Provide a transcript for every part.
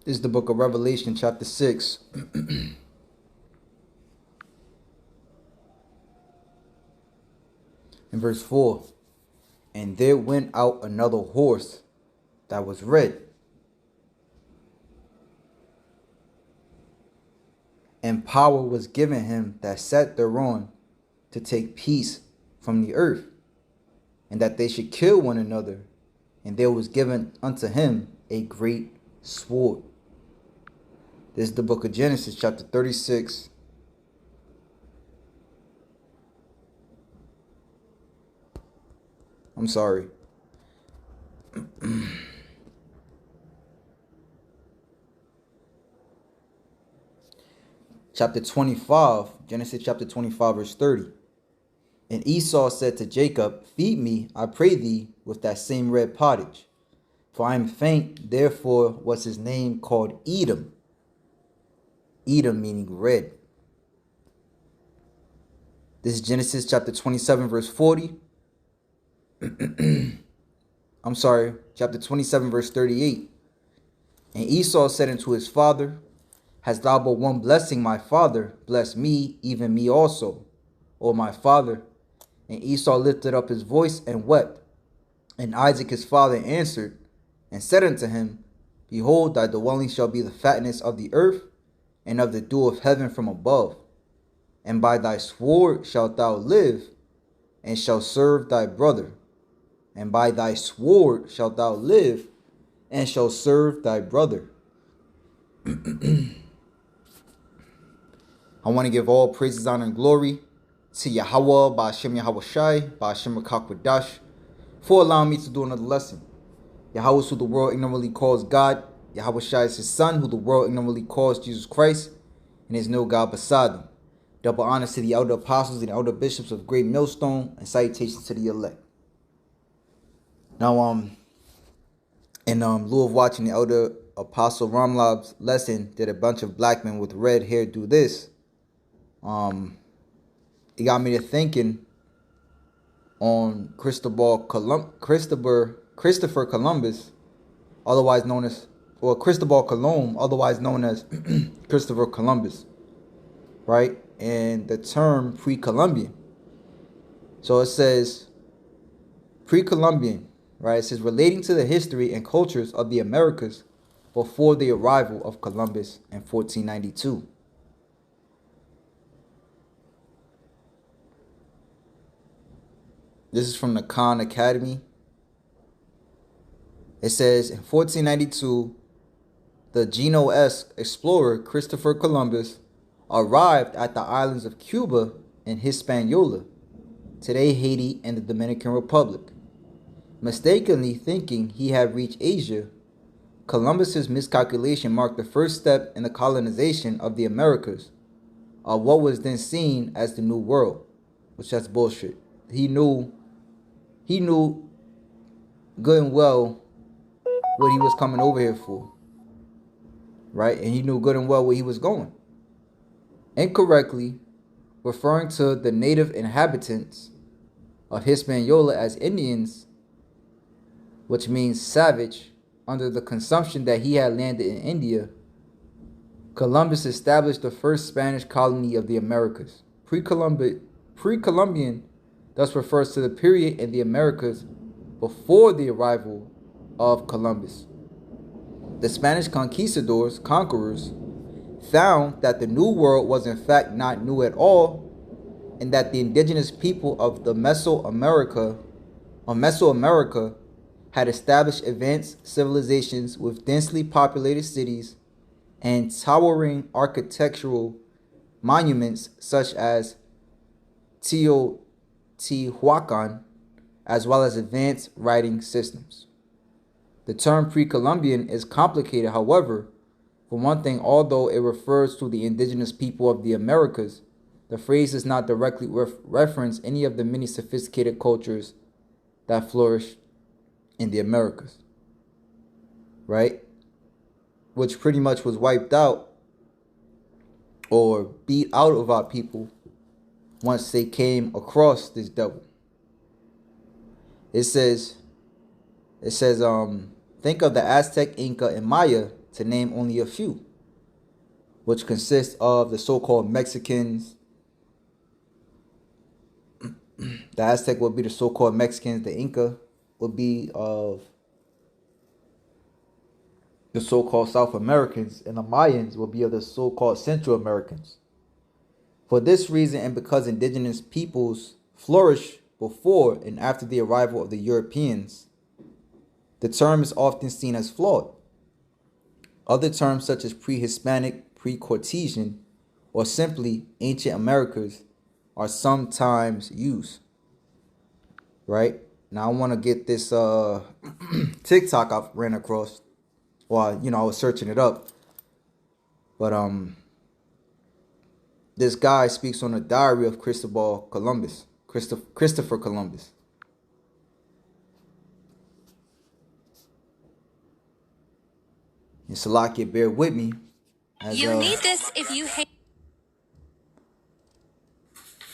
This is the book of Revelation, chapter 6. In verse 4. And there went out another horse that was red, and power was given him that sat thereon to take peace from the earth, and that they should kill one another. And there was given unto him a great sword. This is the book of Genesis, chapter 36. I'm sorry. Chapter 25, Genesis chapter 25, verse 30. And Esau said to Jacob, Feed me, I pray thee, with that same red pottage. For I am faint, therefore was his name called Edom. Edom meaning red. This is Genesis chapter 27, verse 40. I'm sorry, chapter 27, verse 38. And Esau said unto his father, Hast thou but one blessing, my father? Bless me, even me also, O my father. And Esau lifted up his voice and wept. And Isaac his father answered and said unto him, Behold, thy dwelling shall be the fatness of the earth, and of the dew of heaven from above. And by thy sword shalt thou live, and shalt serve thy brother. And by thy sword shalt thou live, and shalt serve thy brother. I want to give all praises, honor, and glory to Yahweh, Ba'ashem Yahweh Shai, Ba'ashem Rakakwadash, for allowing me to do another lesson. Yahweh is who the world ignorantly calls God. Yahweh Shai is his son, who the world ignorantly calls Jesus Christ, and there's no God beside him. Double honors to the elder apostles and elder bishops of Great Millstone, and salutations to the elect. Now, in lieu of watching the elder apostle Ramlab's lesson, did a bunch of black men with red hair do this? It got me to thinking on Christopher Columbus, otherwise known as, or Cristobal Colon, otherwise known as Christopher Columbus, right? And the term pre-Columbian. So it says pre-Columbian, right? It says relating to the history and cultures of the Americas before the arrival of Columbus in 1492. This is from the Khan Academy. It says, in 1492, the Geno-esque explorer Christopher Columbus arrived at the islands of Cuba and Hispaniola, today Haiti and the Dominican Republic. Mistakenly thinking he had reached Asia, Columbus's miscalculation marked the first step in the colonization of the Americas, of what was then seen as the New World, which that's bullshit. He knew good and well what he was coming over here for, right? And he knew good and well where he was going. Incorrectly referring to the native inhabitants of Hispaniola as Indians, which means savage, under the consumption that he had landed in India, Columbus established the first Spanish colony of the Americas. Pre-Columbian thus refers to the period in the Americas before the arrival of Columbus. The Spanish conquistadors, conquerors, found that the New World was in fact not new at all, and that the indigenous people of the Mesoamerica had established advanced civilizations with densely populated cities and towering architectural monuments such as Teotihuacan, as well as advanced writing systems. The term pre-Columbian is complicated, however. For one thing, although it refers to the indigenous people of the Americas, the phrase does not directly reference any of the many sophisticated cultures that flourished in the Americas, right? Which pretty much was wiped out or beat out of our people once they came across this devil. It says, think of the Aztec, Inca, and Maya to name only a few, which consist of the so-called Mexicans. The Aztec would be the so-called Mexicans. The Inca would be of the so-called South Americans, and the Mayans would be of the so-called Central Americans. For this reason, and because indigenous peoples flourished before and after the arrival of the Europeans, the term is often seen as flawed. Other terms such as pre-Hispanic, pre-Cartesian, or simply ancient Americas are sometimes used. Right? Now I want to get this TikTok I ran across. Well, I was searching it up. But this guy speaks on the diary of Christopher Columbus. And Salakia, bear with me. You need this if you hate.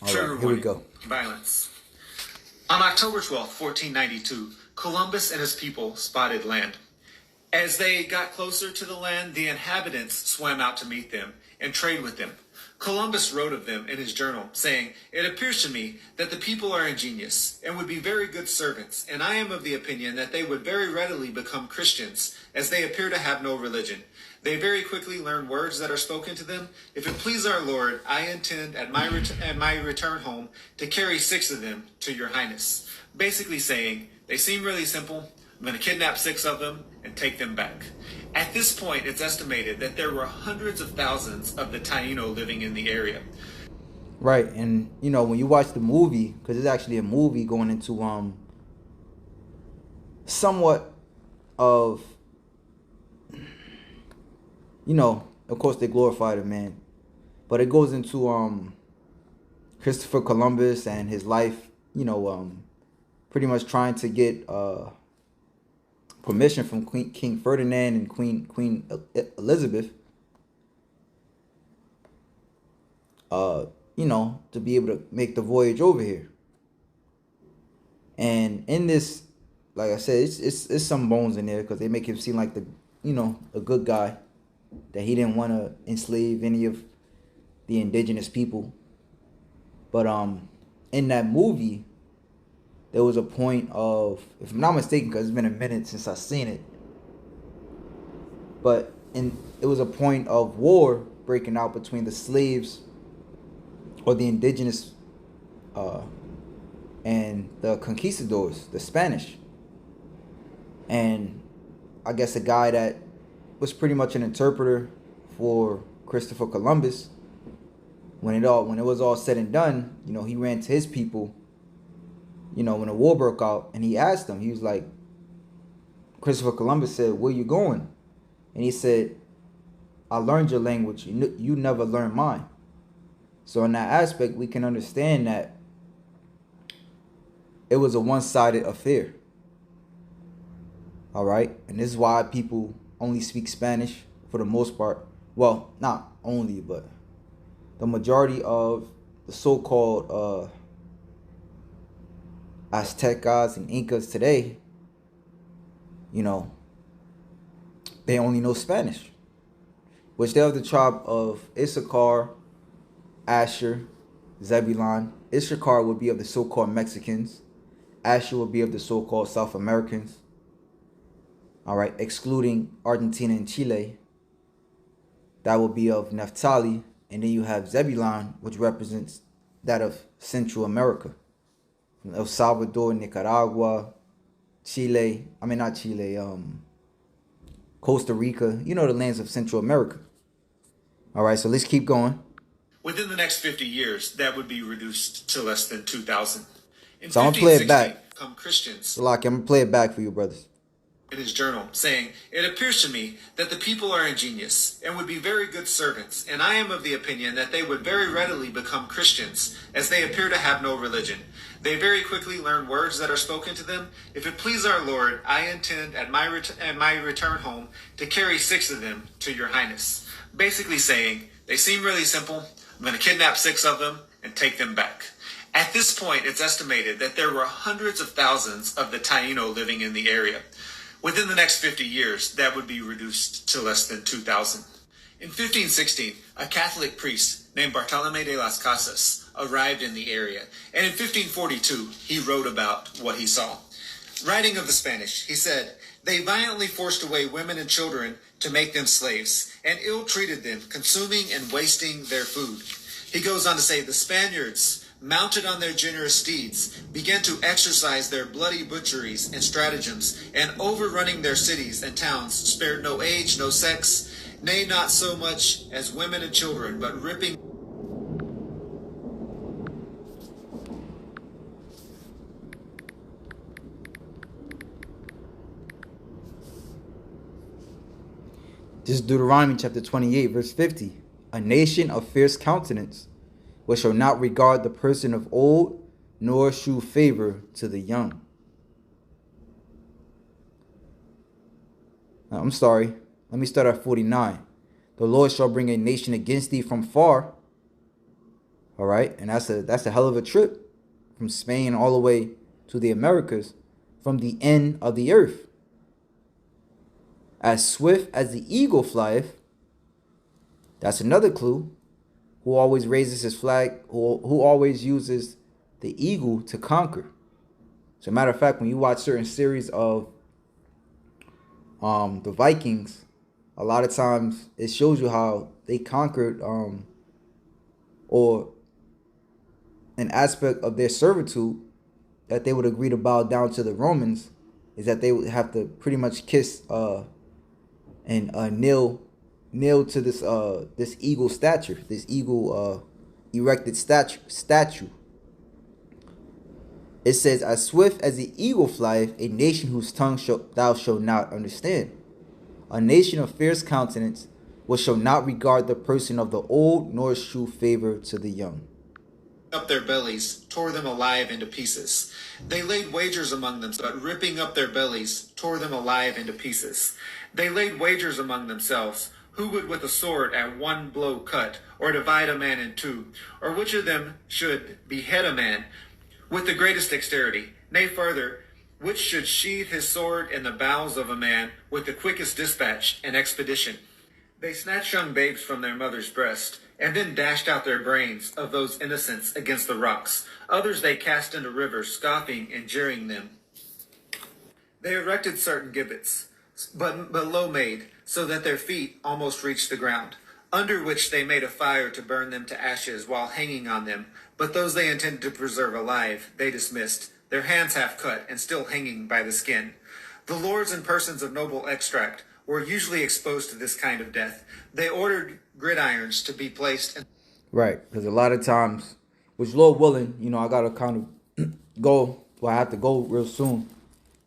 All right, here we go. Violence. On October 12, 1492, Columbus and his people spotted land. As they got closer to the land, the inhabitants swam out to meet them and trade with them. Columbus wrote of them in his journal, saying, "It appears to me that the people are ingenious and would be very good servants, and I am of the opinion that they would very readily become Christians, as they appear to have no religion. They very quickly learn words that are spoken to them. If it please our Lord, I intend at my return home to carry 6 of them to your highness." Basically saying, they seem really simple. I'm going to kidnap 6 of them and take them back. At this point, it's estimated that there were hundreds of thousands of the Taino living in the area. Right, and when you watch the movie, because it's actually a movie going into somewhat of, of course they glorify the man, but it goes into Christopher Columbus and his life, pretty much trying to get permission from King Ferdinand and Queen Elizabeth, to be able to make the voyage over here. And in this, like I said, it's some bones in there because they make him seem like a good guy, that he didn't want to enslave any of the indigenous people. But in that movie, there was a point of, if I'm not mistaken, because it's been a minute since I've seen it, but it was a point of war breaking out between the slaves, or the indigenous, and the conquistadors, the Spanish. And I guess a guy that was pretty much an interpreter for Christopher Columbus, when it was all said and done, he ran to his people, when the war broke out, and he asked them, he was like, Christopher Columbus said, "Where you going?" And he said, "I learned your language, you never learned mine." So in that aspect, we can understand that it was a one-sided affair. All right? And this is why people only speak Spanish for the most part. Well, not only, but the majority of the so-called Aztecas and Incas today, they only know Spanish, which they're of the tribe of Issachar, Asher, Zebulon. Issachar would be of the so-called Mexicans. Asher would be of the so-called South Americans. All right, excluding Argentina and Chile. That would be of Naphtali. And then you have Zebulon, which represents that of Central America. El Salvador, Nicaragua, Chile, Costa Rica, the lands of Central America. All right, so let's keep going. Within the next 50 years, that would be reduced to less than 2,000. So I'm going to play it back. Come Christians. So, I'm going to play it back for you, brothers. In his journal, saying, "It appears to me that the people are ingenious and would be very good servants, and I am of the opinion that they would very readily become Christians, as they appear to have no religion. They very quickly learn words that are spoken to them. If it please our Lord, I intend at my return home to carry 6 of them to your highness." Basically saying, they seem really simple. I'm going to kidnap 6 of them and take them back. At this point, it's estimated that there were hundreds of thousands of the Taino living in the area. Within the next 50 years, that would be reduced to less than 2,000. In 1516, a Catholic priest named Bartolomé de las Casas arrived in the area, and in 1542, he wrote about what he saw. Writing of the Spanish, he said, "They violently forced away women and children to make them slaves, and ill-treated them, consuming and wasting their food." He goes on to say, "The Spaniards, mounted on their generous steeds, began to exercise their bloody butcheries and stratagems, and overrunning their cities and towns, spared no age, no sex, nay, not so much as women and children, but ripping..." This is Deuteronomy chapter 28, verse 50. A nation of fierce countenance, which shall not regard the person of old, nor shew favor to the young. I'm sorry. Let me start at 49. The Lord shall bring a nation against thee from far. All right. And that's a hell of a trip. From Spain all the way to the Americas. From the end of the earth. As swift as the eagle flieth. That's another clue. Who always raises his flag. Who always uses the eagle to conquer. As a matter of fact, when you watch certain series of the Vikings, a lot of times it shows you how they conquered or an aspect of their servitude that they would agree to bow down to the Romans is that they would have to pretty much kiss and kneel to this eagle statue, this eagle erected statue. It says, "As swift as the eagle flieth, a nation whose tongue thou shalt not understand. A nation of fierce countenance, which shall not regard the person of the old, nor shew favor to the young." Up their bellies, tore them alive into pieces. They laid wagers among them, but ripping up their bellies, tore them alive into pieces. They laid wagers among themselves, who would with a sword at one blow cut, or divide a man in two, or which of them should behead a man with the greatest dexterity. Nay, further, which should sheathe his sword in the bowels of a man with the quickest dispatch and expedition. They snatched young babes from their mother's breast, and then dashed out their brains of those innocents against the rocks. Others they cast into rivers, scoffing and jeering them. They erected certain gibbets, but low made, so that their feet almost reached the ground, under which they made a fire to burn them to ashes while hanging on them. But those they intended to preserve alive, they dismissed, their hands half cut and still hanging by the skin. The lords and persons of noble extract were usually exposed to this kind of death. They ordered gridirons to be placed in... Right, because a lot of times, which Lord willing, I gotta kind of go. Well, I have to go real soon,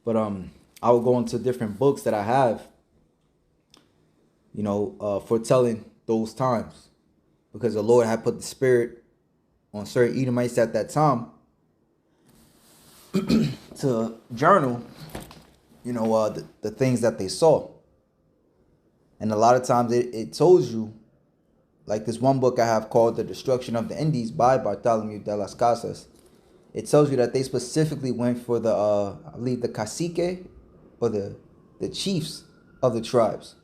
but I will go into different books that I have, foretelling those times, because the Lord had put the spirit on certain Edomites at that time to journal, the things that they saw. And a lot of times it tells you, like this one book I have called The Destruction of the Indies by Bartolomé de las Casas. It tells you that they specifically went for the, I believe the cacique or the chiefs of the tribes.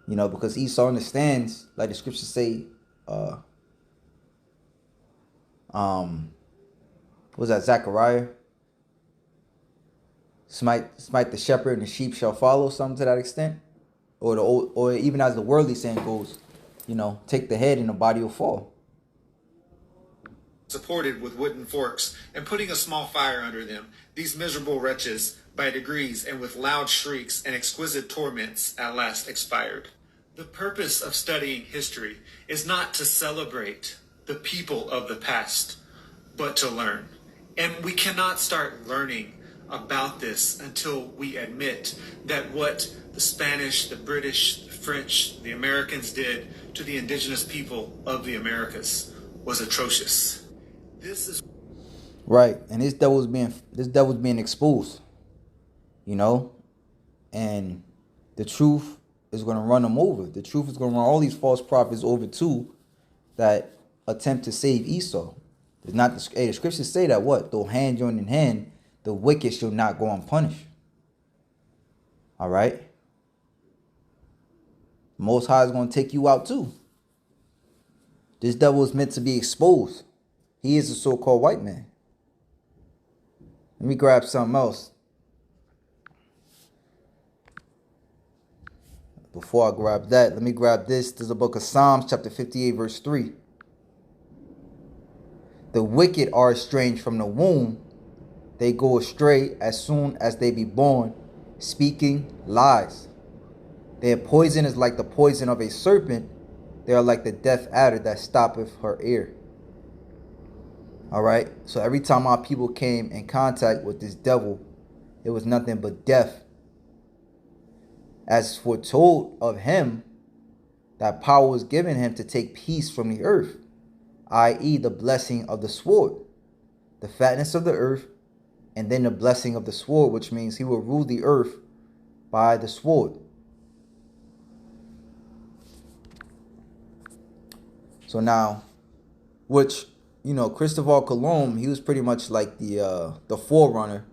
Because Esau understands, like the scriptures say, was that Zechariah? Smite the shepherd and the sheep shall follow, something to that extent. Or even as the worldly saying goes, take the head and the body will fall. Supported with wooden forks and putting a small fire under them, these miserable wretches, by degrees and with loud shrieks and exquisite torments, at last expired. The purpose of studying history is not to celebrate the people of the past, but to learn. And we cannot start learning about this until we admit that what the Spanish, the British, the French, the Americans did to the indigenous people of the Americas was atrocious. This is right, and this devil's being exposed, and the truth is going to run them over. The truth is going to run all these false prophets over too that attempt to save Esau. There's not the scriptures say that what? Though hand joined in hand, the wicked shall not go unpunished. All right. Most High is going to take you out too. This devil is meant to be exposed. He is a so-called white man. Let me grab something else. Before I grab that, let me grab this. This is the book of Psalms, chapter 58, verse 3. The wicked are estranged from the womb. They go astray as soon as they be born, speaking lies. Their poison is like the poison of a serpent. They are like the deaf adder that stoppeth her ear. All right. So every time our people came in contact with this devil, it was nothing but death. As foretold of him, that power was given him to take peace from the earth, i.e. the blessing of the sword, the fatness of the earth, and then the blessing of the sword, which means he will rule the earth by the sword. So now, which, you know, Christopher Colomb, he was pretty much like the forerunner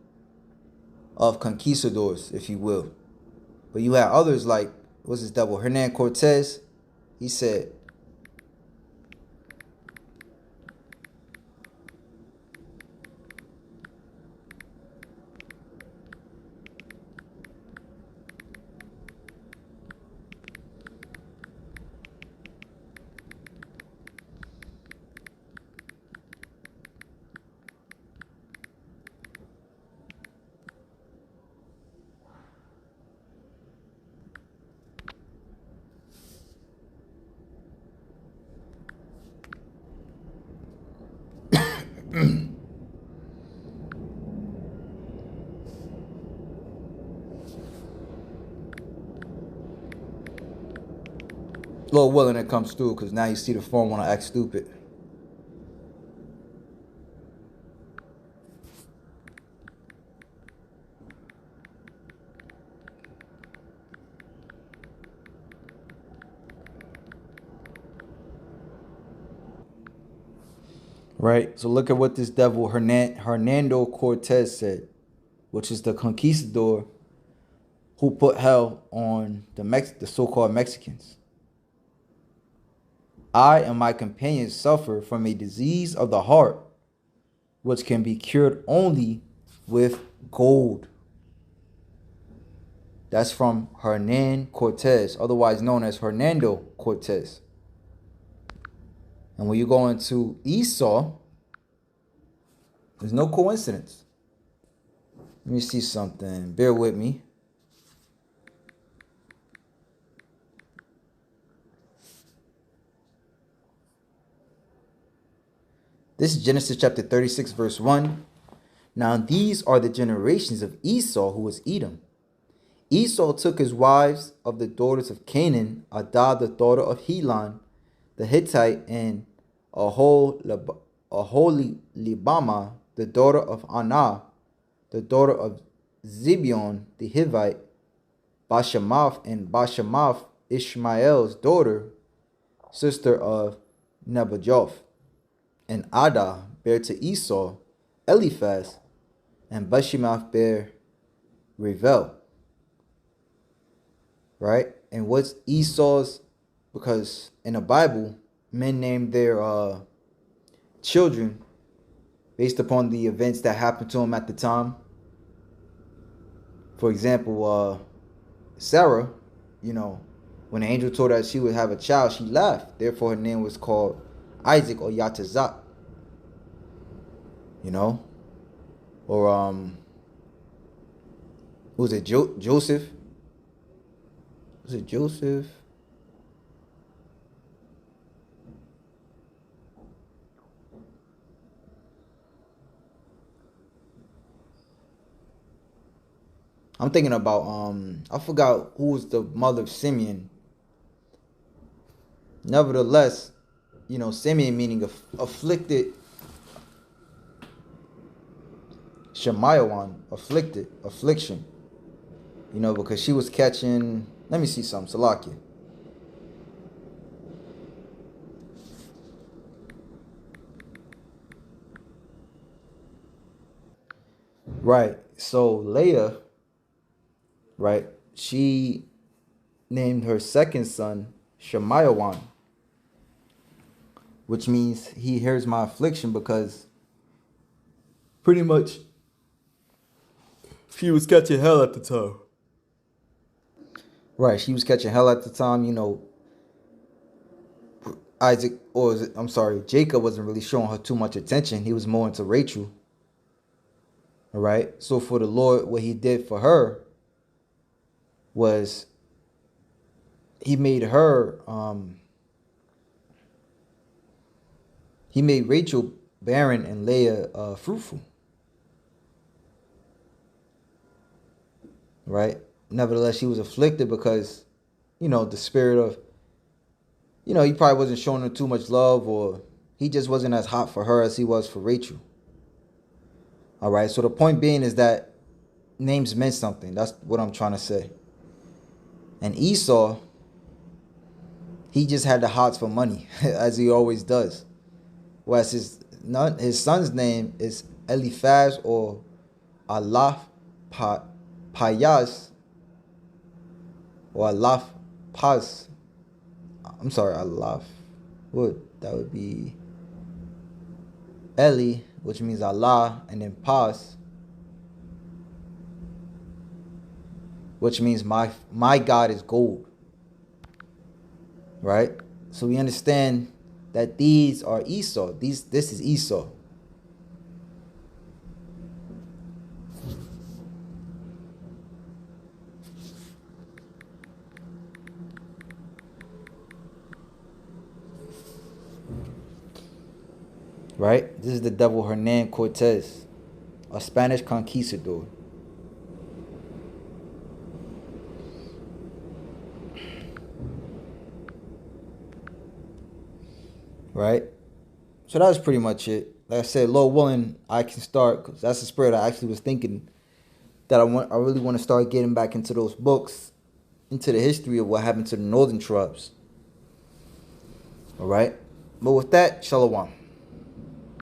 of conquistadors, if you will. But you had others like, what's this devil, Hernan Cortez. He said, Lord willing, it comes through, because now you see the phone want to act stupid. Right? So look at what this devil Hernando Cortez said, which is the conquistador who put hell on the so-called Mexicans. I and my companions suffer from a disease of the heart, which can be cured only with gold. That's from Hernan Cortez, otherwise known as Hernando Cortez. And when you go into Esau, there's no coincidence. Let me see something. Bear with me. This is Genesis chapter 36, verse 1. Now these are the generations of Esau, who was Edom. Esau took his wives of the daughters of Canaan, Adah, the daughter of Helon, the Hittite, and Aholibama, the daughter of Anah, the daughter of Zibeon, the Hivite, Bashemath, and Bashemath, Ishmael's daughter, sister of Nebajoth. And Adah bare to Esau Eliphaz, and Bashemath bare Revel. Right? And what's Esau's? Because in the Bible, men name their children based upon the events that happened to them at the time. For example, Sarah, you know, when the angel told her she would have a child, she laughed. Therefore, her name was called Isaac or Yatazak. You know? Or, who was it? Joseph? Was it Joseph? I'm thinking about, I forgot who was the mother of Simeon. Nevertheless, you know, Simeon meaning afflicted. Shemayawan, afflicted, affliction. You know, because she was catching, let me see something, Salakia. Right, so Leah, right, she named her second son Shemayawan, which means he hears my affliction, because pretty much she was catching hell at the time. Right, she was catching hell at the time. Jacob wasn't really showing her too much attention. He was more into Rachel. All right. So for the Lord, what he did for her was he made Rachel barren and Leah fruitful. Right. Nevertheless, she was afflicted because, the spirit of, he probably wasn't showing her too much love, or he just wasn't as hot for her as he was for Rachel. All right. So the point being is that names meant something. That's what I'm trying to say. And Esau, he just had the hots for money, as he always does. Whereas his son's name is Eliphaz, or Allah Payas, or Allah Paz. I'm sorry, Allah. That would be Eli, which means Allah, and then Paz, which means my God is gold. Right? So we understand that these are Esau. This is Esau. Right? This is the devil Hernan Cortez, a Spanish conquistador. Right? So that was pretty much it. Like I said, Lord willing, I can start, because that's the spirit I actually was thinking, that I really want to start getting back into those books, into the history of what happened to the northern tribes. All right? But with that, shalom.